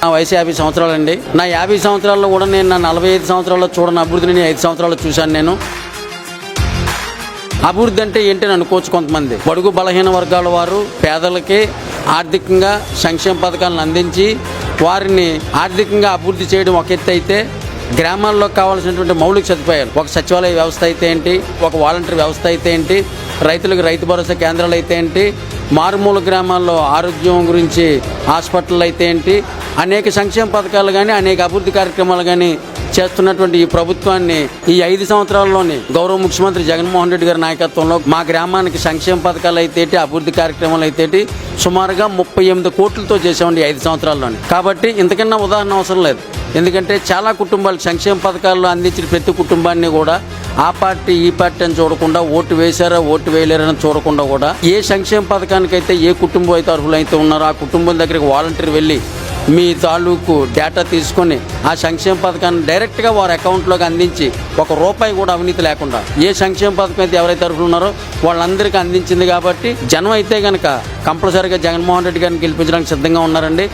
నా వయసు 50 సంవత్సరాలండి. నా 50 సంవత్సరాల్లో కూడా నేను నా 45 సంవత్సరాల్లో చూడని అభివృద్ధిని 5 సంవత్సరాల్లో చూశాను. నేను అభివృద్ధి అంటే ఏంటని అనుకోవచ్చు కొంతమంది. బడుగు బలహీన వర్గాల వారు పేదలకి ఆర్థికంగా సంక్షేమ పథకాలను అందించి వారిని ఆర్థికంగా అభివృద్ధి చేయడం ఒక ఎత్తు అయితే, గ్రామాల్లో కావాల్సినటువంటి మౌలిక సదుపాయాలు, ఒక సచివాలయ వ్యవస్థ అయితే ఏంటి, ఒక వాలంటీర్ వ్యవస్థ అయితే ఏంటి, రైతులకు రైతు భరోసా కేంద్రాలు అయితే ఏంటి, మారుమూల గ్రామాల్లో ఆరోగ్యం గురించి హాస్పిటల్ అయితే ఏంటి, అనేక సంక్షేమ పథకాలు కానీ అనేక అభివృద్ధి కార్యక్రమాలు కానీ చేస్తున్నటువంటి ఈ ప్రభుత్వాన్ని ఈ 5 సంవత్సరాల్లోని గౌరవ ముఖ్యమంత్రి జగన్మోహన్ రెడ్డి గారి నాయకత్వంలో మా గ్రామానికి సంక్షేమ పథకాలు అయితే అభివృద్ధి కార్యక్రమాలు అయితే సుమారుగా 38 కోట్లతో చేసామండి 5 సంవత్సరాల్లోని. కాబట్టి ఇంతకన్నా ఉదాహరణ అవసరం లేదు. ఎందుకంటే చాలా కుటుంబాలు సంక్షేమ పథకాలు అందించిన ప్రతి కుటుంబాన్ని కూడా ఆ పార్టీ ఈ పార్టీ అని చూడకుండా, ఓటు వేశారా ఓటు వేయలేరని చూడకుండా కూడా ఏ సంక్షేమ పథకానికైతే ఏ కుటుంబం అయితే అర్హులైతే ఉన్నారో ఆ కుటుంబం దగ్గరికి వాలంటీర్ వెళ్ళి మీ తాలూకు డేటా తీసుకొని ఆ సంక్షేమ పథకాన్ని డైరెక్ట్గా వారి అకౌంట్లోకి అందించి ఒక రూపాయి కూడా అవినీతి లేకుండా ఏ సంక్షేమ పథకం అయితే ఎవరైతే అర్హులు ఉన్నారో వాళ్ళందరికీ అందించింది. కాబట్టి జనం అయితే కనుక కంపల్సరీగా జగన్మోహన్ రెడ్డి గారిని గెలిపించడానికి సిద్ధంగా ఉన్నారండి.